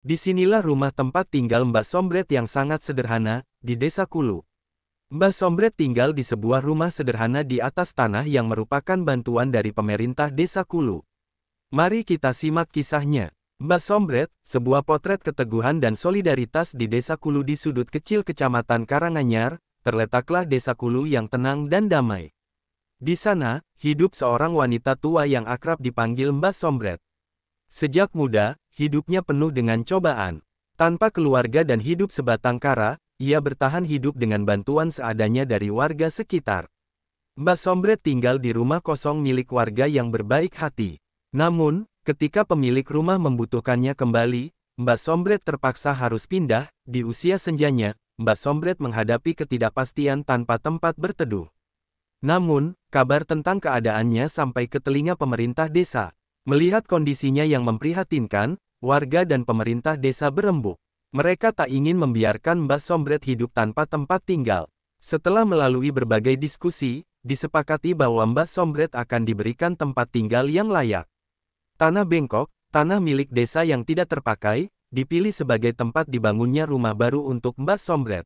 Disinilah rumah tempat tinggal Mbah Sombret yang sangat sederhana, di Desa Kulu. Mbah Sombret tinggal di sebuah rumah sederhana di atas tanah yang merupakan bantuan dari pemerintah Desa Kulu. Mari kita simak kisahnya. Mbah Sombret, sebuah potret keteguhan dan solidaritas di Desa Kulu di sudut kecil Kecamatan Karanganyar, terletaklah Desa Kulu yang tenang dan damai. Di sana, hidup seorang wanita tua yang akrab dipanggil Mbah Sombret. Sejak muda, hidupnya penuh dengan cobaan. Tanpa keluarga dan hidup sebatang kara, ia bertahan hidup dengan bantuan seadanya dari warga sekitar. Mbah Sombret tinggal di rumah kosong milik warga yang berbaik hati. Namun, ketika pemilik rumah membutuhkannya kembali, Mbah Sombret terpaksa harus pindah. Di usia senjanya, Mbah Sombret menghadapi ketidakpastian tanpa tempat berteduh. Namun, kabar tentang keadaannya sampai ke telinga pemerintah desa. Melihat kondisinya yang memprihatinkan, warga dan pemerintah desa berembuk. Mereka tak ingin membiarkan Mbah Sombret hidup tanpa tempat tinggal. Setelah melalui berbagai diskusi, disepakati bahwa Mbah Sombret akan diberikan tempat tinggal yang layak. Tanah bengkok, tanah milik desa yang tidak terpakai, dipilih sebagai tempat dibangunnya rumah baru untuk Mbah Sombret.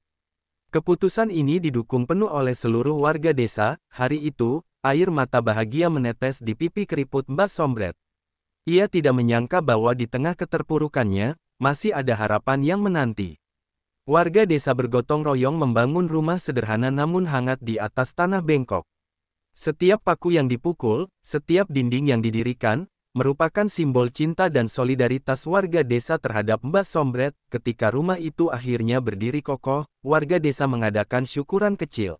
Keputusan ini didukung penuh oleh seluruh warga desa. Hari itu, air mata bahagia menetes di pipi keriput Mbah Sombret. Ia tidak menyangka bahwa di tengah keterpurukannya, masih ada harapan yang menanti. Warga desa bergotong royong membangun rumah sederhana namun hangat di atas tanah bengkok. Setiap paku yang dipukul, setiap dinding yang didirikan, merupakan simbol cinta dan solidaritas warga desa terhadap Mbah Sombret. Ketika rumah itu akhirnya berdiri kokoh, warga desa mengadakan syukuran kecil.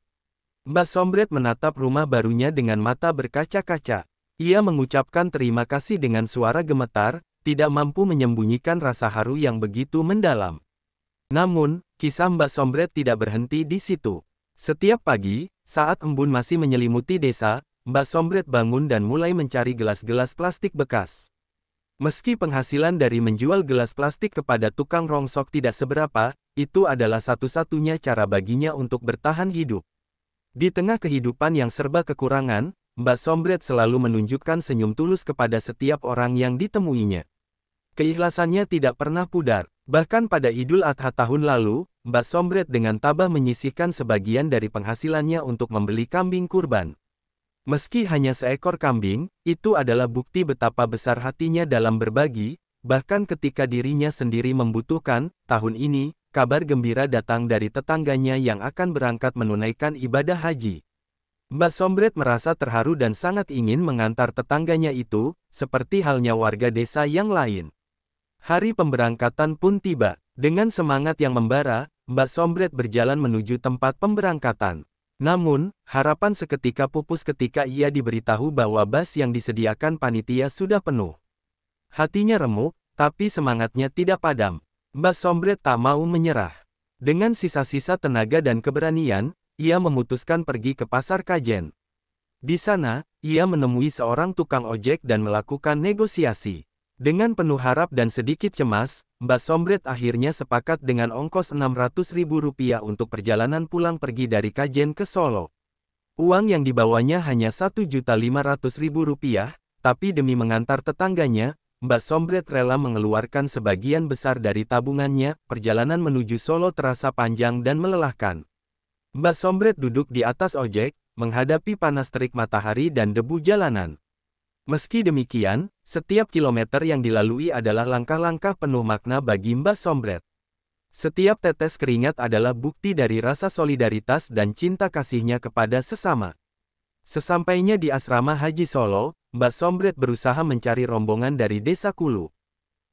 Mbah Sombret menatap rumah barunya dengan mata berkaca-kaca. Ia mengucapkan terima kasih dengan suara gemetar, tidak mampu menyembunyikan rasa haru yang begitu mendalam. Namun, kisah Mbah Sombret tidak berhenti di situ. Setiap pagi, saat embun masih menyelimuti desa, Mbah Sombret bangun dan mulai mencari gelas-gelas plastik bekas. Meski penghasilan dari menjual gelas plastik kepada tukang rongsok tidak seberapa, itu adalah satu-satunya cara baginya untuk bertahan hidup. Di tengah kehidupan yang serba kekurangan, Mbah Sombret selalu menunjukkan senyum tulus kepada setiap orang yang ditemuinya. Keikhlasannya tidak pernah pudar. Bahkan pada Idul Adha tahun lalu, Mbah Sombret dengan tabah menyisihkan sebagian dari penghasilannya untuk membeli kambing kurban. Meski hanya seekor kambing, itu adalah bukti betapa besar hatinya dalam berbagi. Bahkan ketika dirinya sendiri membutuhkan. Tahun ini, kabar gembira datang dari tetangganya yang akan berangkat menunaikan ibadah haji. Mbah Sombret merasa terharu dan sangat ingin mengantar tetangganya itu, seperti halnya warga desa yang lain. Hari pemberangkatan pun tiba. Dengan semangat yang membara, Mbah Sombret berjalan menuju tempat pemberangkatan. Namun, harapan seketika pupus ketika ia diberitahu bahwa bas yang disediakan panitia sudah penuh. Hatinya remuk, tapi semangatnya tidak padam. Mbah Sombret tak mau menyerah. Dengan sisa-sisa tenaga dan keberanian, ia memutuskan pergi ke pasar Kajen. Di sana, ia menemui seorang tukang ojek dan melakukan negosiasi. Dengan penuh harap dan sedikit cemas, Mbah Sombret akhirnya sepakat dengan ongkos Rp600.000 untuk perjalanan pulang pergi dari Kajen ke Solo. Uang yang dibawanya hanya Rp1.500.000, tapi demi mengantar tetangganya, Mbah Sombret rela mengeluarkan sebagian besar dari tabungannya. Perjalanan menuju Solo terasa panjang dan melelahkan. Mbah Sombret duduk di atas ojek, menghadapi panas terik matahari dan debu jalanan. Meski demikian, setiap kilometer yang dilalui adalah langkah-langkah penuh makna bagi Mbah Sombret. Setiap tetes keringat adalah bukti dari rasa solidaritas dan cinta kasihnya kepada sesama. Sesampainya di asrama Haji Solo, Mbah Sombret berusaha mencari rombongan dari Desa Kulu.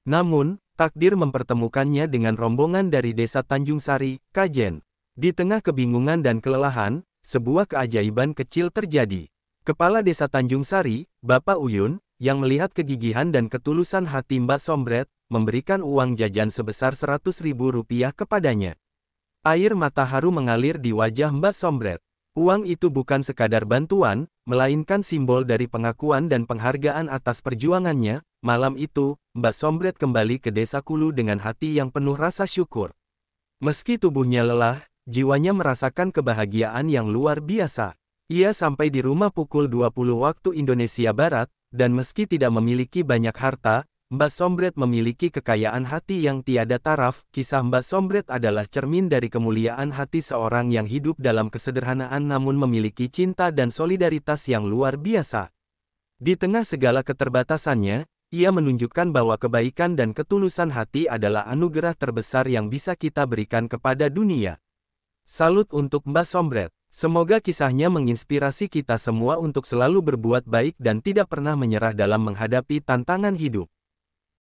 Namun, takdir mempertemukannya dengan rombongan dari Desa Tanjung Sari, Kajen. Di tengah kebingungan dan kelelahan, sebuah keajaiban kecil terjadi. Kepala Desa Tanjung Sari, Bapak Uyun, yang melihat kegigihan dan ketulusan hati Mbah Sombret, memberikan uang jajan sebesar Rp100.000 kepadanya. Air mata haru mengalir di wajah Mbah Sombret. Uang itu bukan sekadar bantuan, melainkan simbol dari pengakuan dan penghargaan atas perjuangannya. Malam itu, Mbah Sombret kembali ke Desa Kulu dengan hati yang penuh rasa syukur. Meski tubuhnya lelah, jiwanya merasakan kebahagiaan yang luar biasa. Ia sampai di rumah pukul 20 waktu Indonesia Barat, dan meski tidak memiliki banyak harta, Mbak Sombret memiliki kekayaan hati yang tiada taraf. Kisah Mbak Sombret adalah cermin dari kemuliaan hati seorang yang hidup dalam kesederhanaan namun memiliki cinta dan solidaritas yang luar biasa. Di tengah segala keterbatasannya, ia menunjukkan bahwa kebaikan dan ketulusan hati adalah anugerah terbesar yang bisa kita berikan kepada dunia. Salut untuk Mbak Sombret. Semoga kisahnya menginspirasi kita semua untuk selalu berbuat baik dan tidak pernah menyerah dalam menghadapi tantangan hidup.